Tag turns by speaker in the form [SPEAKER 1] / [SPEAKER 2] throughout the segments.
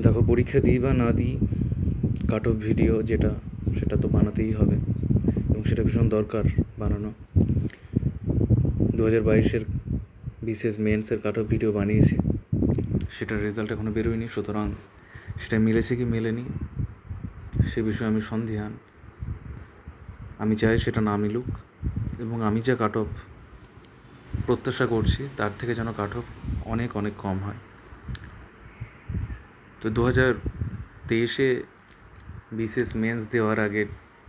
[SPEAKER 1] দেখো, পরীক্ষা দিই বা না দিই, কাট অফ ভিডিও সেটা তো বানাতেই হবে এবং সেটা ভীষণ দরকার বানানো। 2022-এর বিসিএস মেন্সের কাট অফ ভিডিও বানিয়েছি, সেটার রেজাল্ট এখনও বেরোয়নি। সুতরাং সেটা মিলেছে কি মেলেনি সে বিষয়ে আমি সন্দিহান। আমি চাই সেটা না মিলুক এবং আমি যা কাট অফ প্রত্যাশা করছি তার থেকে যেন কাট অফ অনেক অনেক কম হয়। তো 2023-এ বিসিএস মেন্স দেওয়ার আগে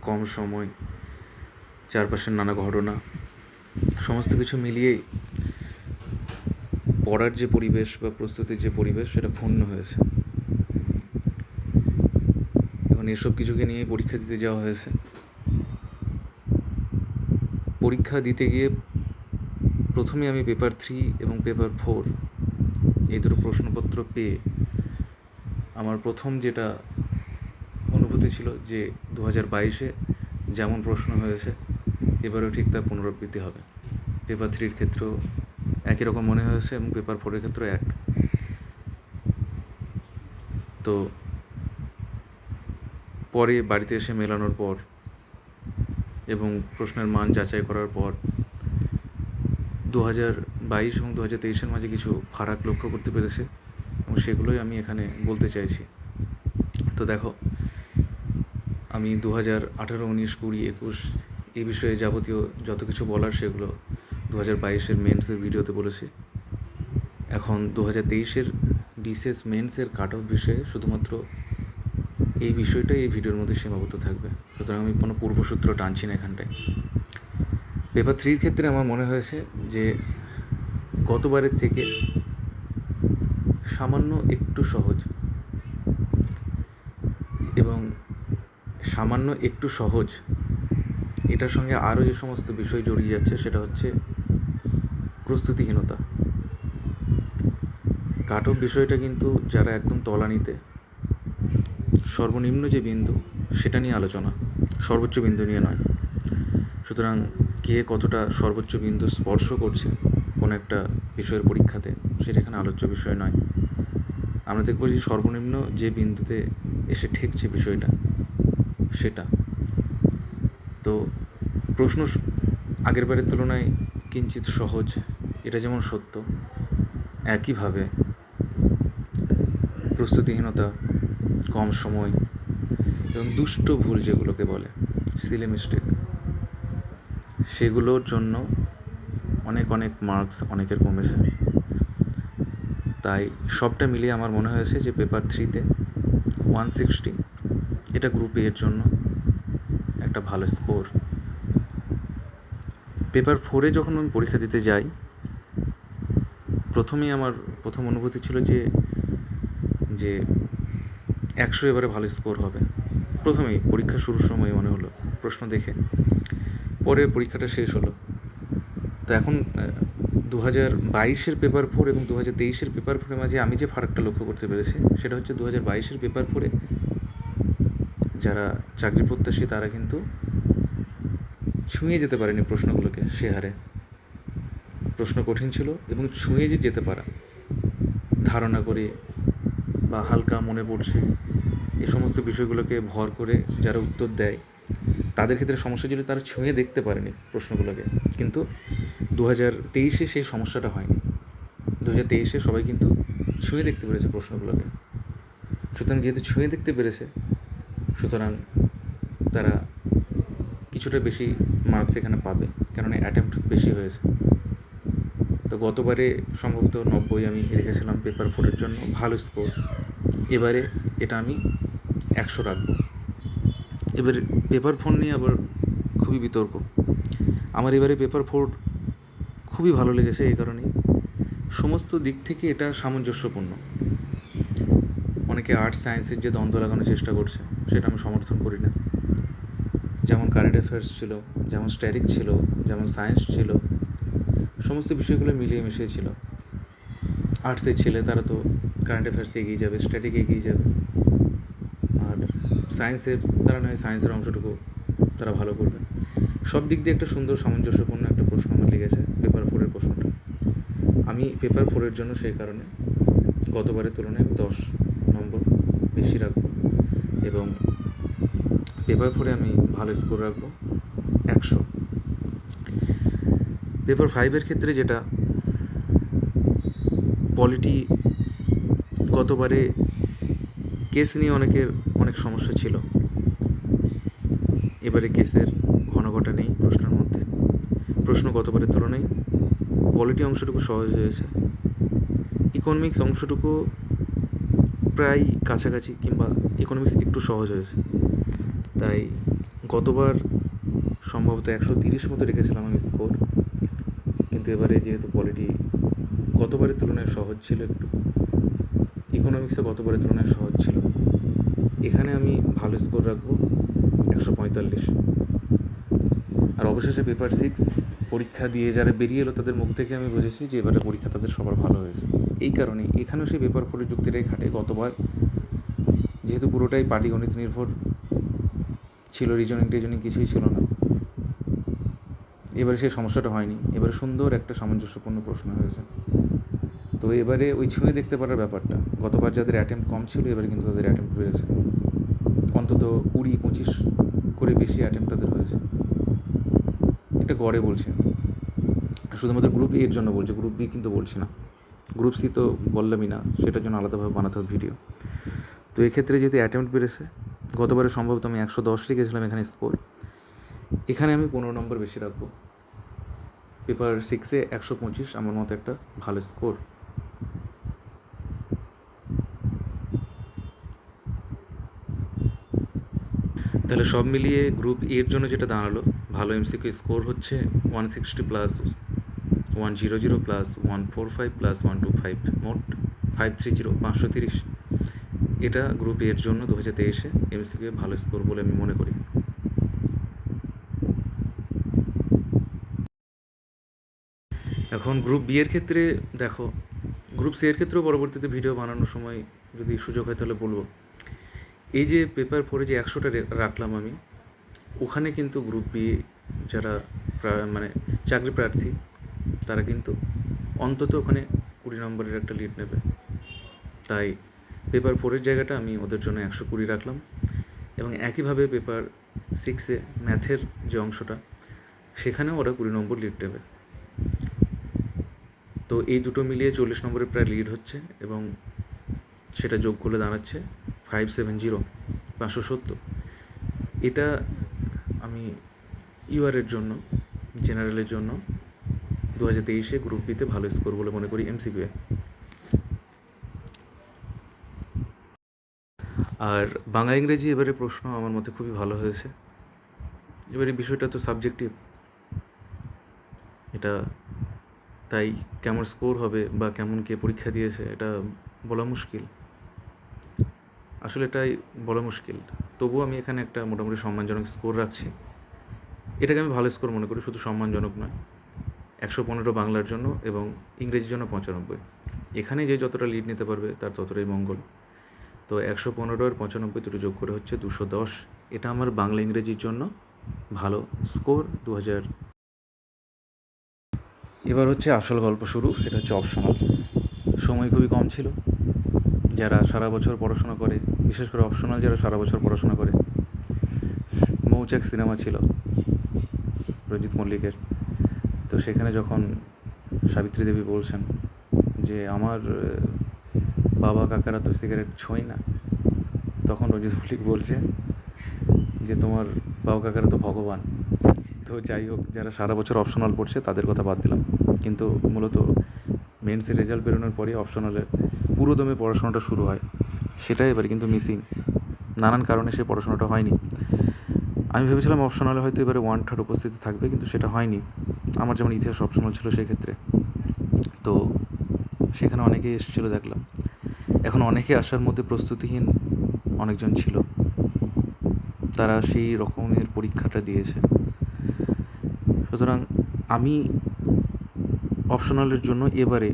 [SPEAKER 1] কম সময়, চারপাশের নানা ঘটনা, সমস্ত কিছু মিলিয়েই পড়ার যে পরিবেশ বা প্রস্তুতির যে পরিবেশ সেটা ক্ষুণ্ণ হয়েছে। এখন এসব কিছুকে নিয়েই পরীক্ষা দিতে যাওয়া হয়েছে। পরীক্ষা দিতে গিয়ে প্রথমে আমি পেপার 3 এবং পেপার 4 এই দুটো প্রশ্নপত্র পেয়ে আমার প্রথম যেটা অনুভূতি ছিল যে 2022-এ যেমন প্রশ্ন হয়েছে এবারেও ঠিক তার পুনরাবৃত্তি হবে। পেপার 3-র ক্ষেত্রেও একই রকম মনে হয়েছে এবং পেপার 4-এর ক্ষেত্রেও এক। তো পরে বাড়িতে এসে মেলানোর পর এবং প্রশ্নের মান যাচাই করার পর 2022 এবং 2023-এর মাঝে কিছু ফারাক লক্ষ্য করতে পেরেছে এবং সেগুলোই আমি এখানে বলতে চাইছি। তো দেখো, আমি 2018, 19, 20, 21 এই বিষয়ে যাবতীয় যত কিছু বলার সেগুলো 2022-এর মেন্সের ভিডিওতে বলেছি। এখন 2023-এর বিসিএস মেন্সের কাট অফ বিষয়ে শুধুমাত্র এই বিষয়টাই এই ভিডিওর মধ্যে সীমাবদ্ধ থাকবে। সুতরাং আমি কোনো পূর্বসূত্র টানছি না এখানটায়। পেপার 3-র ক্ষেত্রে আমার মনে হয়েছে যে গতবারের থেকে সামান্য একটু সহজ, এবং সামান্য একটু সহজ এটার সঙ্গে আরও যে সমস্ত বিষয় জড়িয়ে যাচ্ছে সেটা হচ্ছে প্রস্তুতিহীনতা। কাট অফ বিষয়টা কিন্তু যারা একদম তলানিতে, সর্বনিম্ন যে বিন্দু সেটা নিয়ে আলোচনা, সর্বোচ্চ বিন্দু নিয়ে নয়। সুতরাং কে কতটা সর্বোচ্চ বিন্দু স্পর্শ করছে কোনো একটা বিষয়ের পরীক্ষাতে সেটা এখানে আলোচ্য বিষয় নয়। আমরা দেখব যে সর্বনিম্ন যে বিন্দুতে এসে ঠেকছে বিষয়টা সেটা। তো প্রশ্ন আগের বারের তুলনায় কিঞ্চিত সহজ, এটা যেমন সত্য, একইভাবে প্রস্তুতিহীনতা, কম সময় এবং দুষ্ট ভুল যেগুলোকে বলে সিলি মিস্টেক, সেগুলোর জন্য অনেক অনেক মার্কস অনেকের কমেছে। তাই সবটা মিলিয়ে আমার মনে হয়েছে যে পেপার 3-তে 160 এটা গ্রুপ এর জন্য একটা ভালো স্কোর। পেপার 4-এ যখন আমি পরীক্ষা দিতে যাই, প্রথমেই আমার প্রথম অনুভূতি ছিল যে 100 এবারে ভালো স্কোর হবে। প্রথমেই পরীক্ষা শুরুর সময় মনে হলো প্রশ্ন দেখে। পরে পরীক্ষাটা শেষ হলো। তো এখন 2022-এর পেপার 4 এবং 2023-এর পেপার 4-এর মাঝে আমি যে ফারাকটা লক্ষ্য করতে পেরেছি সেটা হচ্ছে 2022-এর পেপার 4-এ যারা চাকরি প্রত্যাশী তারা কিন্তু ছুঁয়ে যেতে পারেনি প্রশ্নগুলোকে সে হারে। প্রশ্ন কঠিন ছিল এবং ছুঁয়ে যে যেতে পারা, ধারণা করে বা হালকা মনে পড়ছে, এই সমস্ত বিষয়গুলোকে ভর করে যারা উত্তর দেয় তাদের ক্ষেত্রে সমস্যা ছিল তারা ছুঁয়ে দেখতে পারেনি প্রশ্নগুলোকে। কিন্তু 2023-এ সেই সমস্যাটা হয়নি। 2023-এ সবাই কিন্তু ছুঁয়ে দেখতে পেরেছে প্রশ্নগুলোকে। সুতরাং যেহেতু ছুঁয়ে দেখতে পেরেছে, সুতরাং তারা কিছুটা বেশি মার্কস এখানে পাবে, কেননা অ্যাটেম্প্ট বেশি হয়েছে। তো গতবারে সম্ভবত 90 আমি রেখেছিলাম পেপার 4-এর জন্য, ভালো স্কোর। এবারে এটা আমি 100 রাখবো। এবারে পেপার 4 নিয়ে আবার খুবই বিতর্ক। আমার এবারে পেপার 4 খুবই ভালো লেগেছে এই কারণেই, সমস্ত দিক থেকে এটা সামঞ্জস্যপূর্ণ। অনেকে আর্টস সায়েন্সের যে দ্বন্দ্ব লাগানোর চেষ্টা করছে সেটা আমি সমর্থন করি না। যেমন কারেন্ট অ্যাফেয়ার্স ছিল, যেমন স্ট্যাটিক ছিল, যেমন সায়েন্স ছিল, সমস্ত বিষয়গুলো মিলিয়ে মিশিয়ে ছিল। আর্টসের ছেলে তারা তো কারেন্ট অ্যাফেয়ার্সে এগিয়ে যাবে, স্ট্যাটিকে এগিয়ে যাবে, আর সায়েন্সের তারা নয় সায়েন্সের অংশটুকু তারা ভালো করবে। সব দিক দিয়ে একটা সুন্দর সামঞ্জস্যপূর্ণ একটা প্রশ্ন আমার লেগেছে পেপার 4-এর প্রশ্নটা। আমি পেপার 4-এর জন্য সেই কারণে গতবারের তুলনায় 10 নম্বর বেশি রাখবো এবং পেপার 4-এ আমি ভালো স্কোর রাখবো 100। পেপার 5-এর ক্ষেত্রে যেটা পলিটি, গতবারে কেস নিয়ে অনেক সমস্যা ছিল, এবারে কেসের ঘনঘটা নেই প্রশ্নের মধ্যে। প্রশ্ন গতবারের তুলনায় পলিটি অংশটুকু সহজ হয়েছে, ইকোনমিক্স অংশটুকু প্রায় কাছাকাছি, কিংবা ইকোনমিক্স একটু সহজ হয়েছে। তাই গতবার সম্ভবত 130 মতো রেখেছিলাম আমি স্কোর, কিন্তু এবারে যেহেতু পলিটি গতবারের তুলনায় সহজ ছিল, একটু ইকোনমিক্সে গতবারের তুলনায় সহজ ছিল, এখানে আমি ভালো স্কোর রাখবো 145। আর অবশেষে পেপার 6 পরীক্ষা দিয়ে যারা বেরিয়ে এলো তাদের মুখ থেকে আমি বুঝেছি যে এবারে পরীক্ষা তাদের সবার ভালো হয়েছে। এই কারণে এখানেও সেই পেপার 4-এর যুক্তিটাই খাটে। গতবার যেহেতু পুরোটাই পাটিগণিত নির্ভর ছিল, রিজনিং কিছুই ছিল না, এবারে সেই সমস্যাটা হয়নি। এবারে সুন্দর একটা সামঞ্জস্যপূর্ণ প্রশ্ন হয়েছে। তো এবারে ওই ছুঁয়ে দেখতে পারার ব্যাপারটা, গতবার যাদের অ্যাটেম্প্ট কম ছিল এবারে কিন্তু তাদের অ্যাটেম্প্ট বেড়েছে, অন্তত 20-25 করে বেশি অ্যাটেম্প্ট তাদের হয়েছে। এটা গড়ে বলছে, শুধুমাত্র গ্রুপ এর জন্য বলছে, গ্রুপ বি কিন্তু বলছি না। গ্রুপ সি তো বললামই না, সেটার জন্য আলাদাভাবে বানাতে হবে ভিডিও। তো এক্ষেত্রে যেহেতু অ্যাটেম্প্ট বেড়েছে, গতবারে সম্ভবত আমি 110 রেখেছিলাম এখানে স্কোর, এখানে আমি 15 নম্বর বেশি রাখবো। পেপার 6-এ 125 আমার মতো একটা ভালো স্কোর। তাহলে সব মিলিয়ে গ্রুপ এর জন্য যেটা দাঁড়ালো, ভালো এমসিকিউ স্কোর হচ্ছে 160 প্লাস 100 প্লাস 145 প্লাস 125, মোট 530, 530। এটা গ্রুপ এর জন্য 2023-এ এমসিকিউ ভালো স্কোর বলে আমি মনে করি। এখন গ্রুপ বি এর ক্ষেত্রে দেখো, গ্রুপ সি এর ক্ষেত্রেও পরবর্তীতে ভিডিও বানানোর সময় যদি সুযোগ হয় তাহলে বলবো। এই যে পেপার 4-এ যে 100টা রাখলাম আমি, ওখানে কিন্তু গ্রুপ বি যারা মানে চাকরি প্রার্থী তারা কিন্তু অন্তত ওখানে 20 নম্বরের একটা লিড নেবে। তাই পেপার 4-এর জায়গাটা আমি ওদের জন্য 120 রাখলাম। এবং একইভাবে পেপার 6-এ ম্যাথের যে অংশটা, সেখানেও ওরা 20 নম্বর লিড নেবে। তো এই দুটো মিলিয়ে 40 নম্বরের প্রায় লিড হচ্ছে, এবং সেটা যোগ করলে দাঁড়াচ্ছে 570, 570। এটা আমি ইউআরের জন্য, জেনারেলের জন্য 2023-এ গ্রুপ বিতে ভালো স্কোর বলে মনে করি এমসিকিউয়ে। আর বাংলা ইংরেজি এবারে প্রশ্ন আমার মতে খুবই ভালো হয়েছে। এবারে বিষয়টা তো সাবজেক্টিভ, এটা তাই কেমন স্কোর হবে বা কেমন কে পরীক্ষা দিয়েছে এটা বলা মুশকিল, আসলে এটাই বলা মুশকিল। তবুও আমি এখানে একটা মোটামুটি সম্মানজনক স্কোর রাখছি। এটাকে আমি ভালো স্কোর মনে করি, শুধু সম্মানজনক নয়। 115 বাংলার জন্য এবং ইংরেজির জন্য 95। এখানে যে যতটা লিড নিতে পারবে তার ততটাই মঙ্গল। তো 115 আর 95 দুটো যোগ করে হচ্ছে 210। এটা আমার বাংলা ইংরেজির জন্য ভালো স্কোর 2000। এবার হচ্ছে আসল গল্প শুরু, সেটা হচ্ছে অপশনাল। সময় খুবই কম ছিল। যারা সারা বছর পড়াশোনা করে, বিশেষ করে অপশনাল যারা সারা বছর পড়াশোনা করে, মৌচাক সিনেমা ছিল রঞ্জিত মল্লিকের। তো সেখানে যখন সাবিত্রী দেবী বলছেন যে আমার বাবা কাকারা তো সিগারেট ছোঁয় না, তখন রঞ্জিত মল্লিক বলছে যে তোমার বাবা কাকারা তো ভগবান। তো যাই হোক, যারা সারা বছর অপশনাল পড়ছে তাদের কথা বাদ দিলাম, কিন্তু মূলত মেন্সের রেজাল্ট বেরোনোর পরে অপশনালের পুরোদমে পড়াশোনাটা শুরু হয়, সেটাই এবার কিন্তু মিসিং। নানান কারণে সে পড়াশোনাটা হয়নি। আমি ভেবেছিলাম অপশনালে হয়তো এবারে 1/3 উপস্থিতি থাকবে, কিন্তু সেটা হয়নি। আমার যেমন ইতিহাস অপশনাল ছিল সেক্ষেত্রে, তো সেখানে অনেকেই এসেছিলো দেখলাম। এখন অনেকে আসার মধ্যে প্রস্তুতিহীন অনেকজন ছিল, তারা সেই রকমের পরীক্ষাটা দিয়েছে। সুতরাং আমি অপশনালের জন্য এবারে,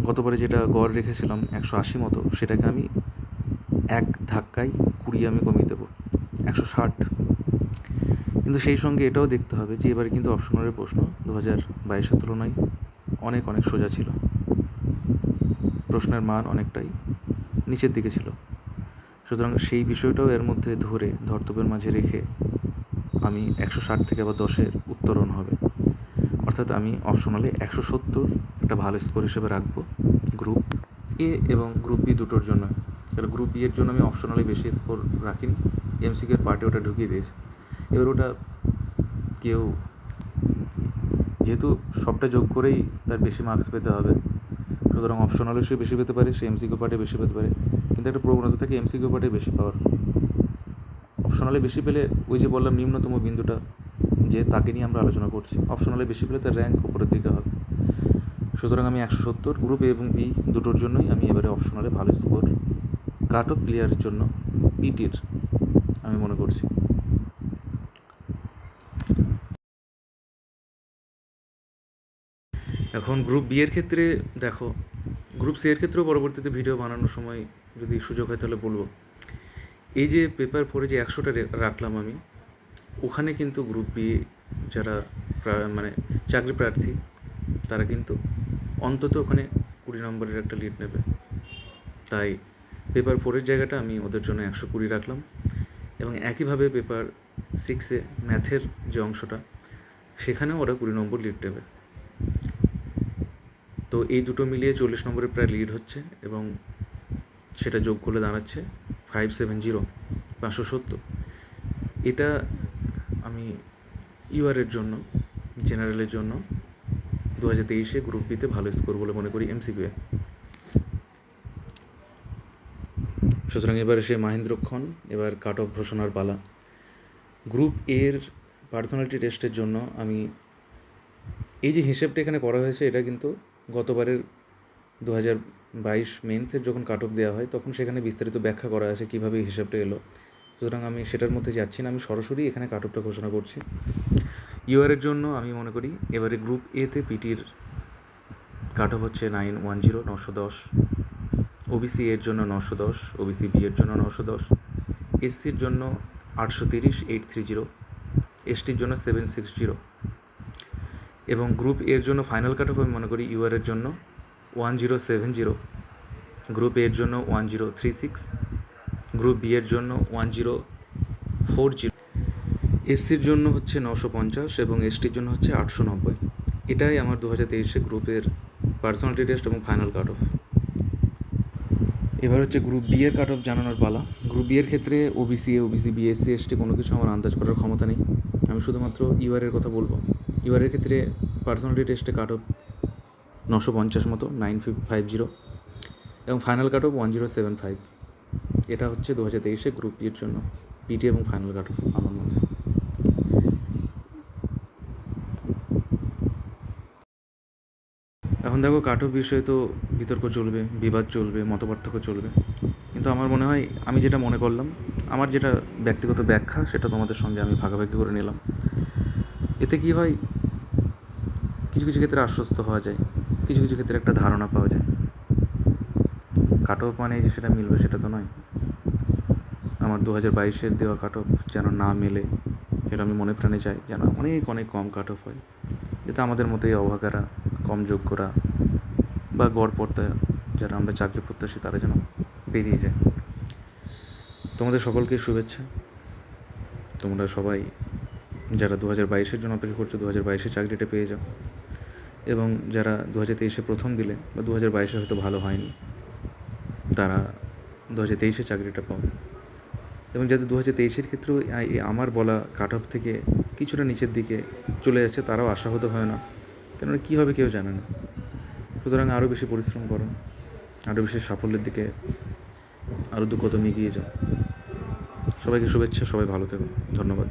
[SPEAKER 1] গতবারে যেটা গড় রেখেছিলাম 180 মতো, সেটাকে আমি এক ধাক্কায় 20 আমি কমিয়ে দেবো, 160। কিন্তু সেই সঙ্গে এটাও দেখতে হবে যে এবারে কিন্তু অপশনালের প্রশ্ন 2022-এর তুলনায় অনেক সোজা ছিল, প্রশ্নের মান অনেকটাই নিচের দিকে ছিল। সুতরাং সেই বিষয়টাও এর মধ্যে ধরে ধর্তব্যের মাঝে রেখে আমি 160 থেকে আবার 10-এর উত্তরণ হবে, অর্থাৎ আমি অপশনালে 170 একটা ভালো স্কোর হিসেবে রাখবো গ্রুপ এ এবং গ্রুপ বি দুটোর জন্য। তাহলে গ্রুপ বি এর জন্য আমি অপশনালে বেশি স্কোর রাখিনি, এমসিকিউর পার্টে ওটা ঢুকিয়ে দিয়েছি। এবার ওটা কেউ যেহেতু সবটা যোগ করেই তার বেশি মার্কস পেতে হবে, সুতরাং অপশনালে সে বেশি পেতে পারে, সে এমসিকিউ পার্টে বেশি পেতে পারে, কিন্তু একটা প্রবণতা থাকে এমসিকিউ পার্টে বেশি পাওয়ার। অপশনালে বেশি পেলে ওই যে বললাম নিম্নতম বিন্দুটা যে তাকে নিয়ে আমরা আলোচনা করছি, অপশনালে বেশি পেলে তার র্যাঙ্ক উপরের দিকে হবে। সুতরাং আমি 170 গ্রুপ এ এবং বি দুটোর জন্যই আমি এবারে অপশনালে ভালো স্কোর কাট অফ ক্লিয়ারের জন্য পিটির আমি মনে করছি। এখন গ্রুপ বি এর ক্ষেত্রে দেখো, গ্রুপ সি এর ক্ষেত্রেও পরবর্তীতে ভিডিও বানানোর সময় যদি সুযোগ হয় তাহলে বলবো। এই যে পেপার 4-এ যে 100টা রাখলাম আমি, ওখানে কিন্তু গ্রুপ বি যারা মানে চাকরি প্রার্থী তারা কিন্তু অন্তত ওখানে 20 নম্বরের একটা লিড নেবে। তাই পেপার 4-এর জায়গাটা আমি ওদের জন্য 120 রাখলাম, এবং একইভাবে পেপার 6-এ ম্যাথের যে অংশটা সেখানেও ওরা 20 নম্বর লিড নেবে। তো এই দুটো মিলিয়ে 40 নম্বরের প্রায় লিড হচ্ছে, এবং সেটা যোগ করলে দাঁড়াচ্ছে 570। এটা আমি ইউআরের জন্য, জেনারেলের জন্য 2023-এ গ্রুপ বিতে ভালো স্কোর বলে মনে করি এমসিকিউয়ে। সুতরাং এবার সে মাহেন্দ্রক্ষণ, এবার কাট অফ ঘোষণার পালা। গ্রুপ এর পার্সোনালিটি টেস্টের জন্য আমি এই যে হিসেবটা এখানে করা হয়েছে, এটা কিন্তু গতবারের 2022 মেন্সের যখন কাট অফ দেওয়া হয় তখন সেখানে বিস্তারিত ব্যাখ্যা করা আছে কীভাবে এই হিসাবটা এলো। সুতরাং আমি সেটার মধ্যে যাচ্ছি না, আমি সরাসরি এখানে কাট অফটা ঘোষণা করছি। ইউআরের জন্য আমি মনে করি এবারে গ্রুপ এতে পিটির কাট অফ হচ্ছে 910, ওবিসি এর জন্য 910, ওবিসি বি এর জন্য 910, এসসির জন্য 830, 830, এসটির জন্য 760, এবং গ্রুপ এর জন্য ফাইনাল কাট অফ আমি মনে করি ইউআরের জন্য 1070, গ্রুপ এর জন্য 1036, গ্রুপ বি এর জন্য 1040, এসসির জন্য হচ্ছে 950 এবং এসটির জন্য হচ্ছে 890। এটাই আমার 2023-এ গ্রুপের পার্সোনালিটি টেস্ট এবং ফাইনাল কাট অফ। এবার হচ্ছে গ্রুপ বি এর কাট অফ জানানোর পালা। গ্রুপ বি এর ক্ষেত্রে ওবিসি বি, এসসি, এসটি কোনো কিছু আমার আন্দাজ করার ক্ষমতা নেই, আমি শুধুমাত্র ইউআরের কথা বলবো। ইউআরের ক্ষেত্রে পার্সোনালিটি টেস্টে কাট অফ 950 মতো, 950, এবং ফাইনাল কাট অফ 1075। এটা হচ্ছে 2023-এ গ্রুপ বি এর জন্য পিটি এবং ফাইনাল কাট অফ আমার মধ্যে। এখন দেখো, কাট অফ বিষয়ে তো বিতর্ক চলবে, বিবাদ চলবে, মতপার্থক্য চলবে, কিন্তু আমার মনে হয় আমি যেটা মনে করলাম, আমার যেটা ব্যক্তিগত ব্যাখ্যা সেটা তোমাদের সঙ্গে আমি ভাগাভাগি করে নিলাম। এতে কি হয়, কিছু কিছু ক্ষেত্রে আশ্বস্ত হওয়া যায়, কিছু কিছু ক্ষেত্রে একটা ধারণা পাওয়া যায়। কাট অফ মানে যে সেটা মিলবে সেটা তো নয়। আমার 2022-এর দেওয়া কাট অফ যেন না মেলে, সেটা আমি মনে প্রাণে চাই যেন অনেক অনেক কম কাট অফ হয়, যাতে আমাদের মতো এই অভাগারা, কম যোগ্যরা বা গড়পড়তা যারা আমরা চাকরি প্রত্যাশী তারা যেন পেরিয়ে যায়। তোমাদের সকলকে শুভেচ্ছা। তোমরা সবাই যারা 2022-এর জন্য অপেক্ষা করছো 2022-এ চাকরিটা পেয়ে যাও, এবং যারা 2023-এ প্রথম দিলে বা 2022-এ হয়তো ভালো হয়নি তারা 2023-এ চাকরিটা পাও, এবং যাদের 2023-এর ক্ষেত্রেও আমার বলা কাট অফ থেকে কিছুটা নিচের দিকে চলে যাচ্ছে তারাও আশাহত হয় না, কেননা কী হবে কেউ জানে না। সুতরাং আরও বেশি পরিশ্রম করো, আরও বেশি সাফল্যের দিকে আরও 2 কদম এগিয়ে যাও। সবাইকে শুভেচ্ছা, সবাই ভালো থেকো, ধন্যবাদ।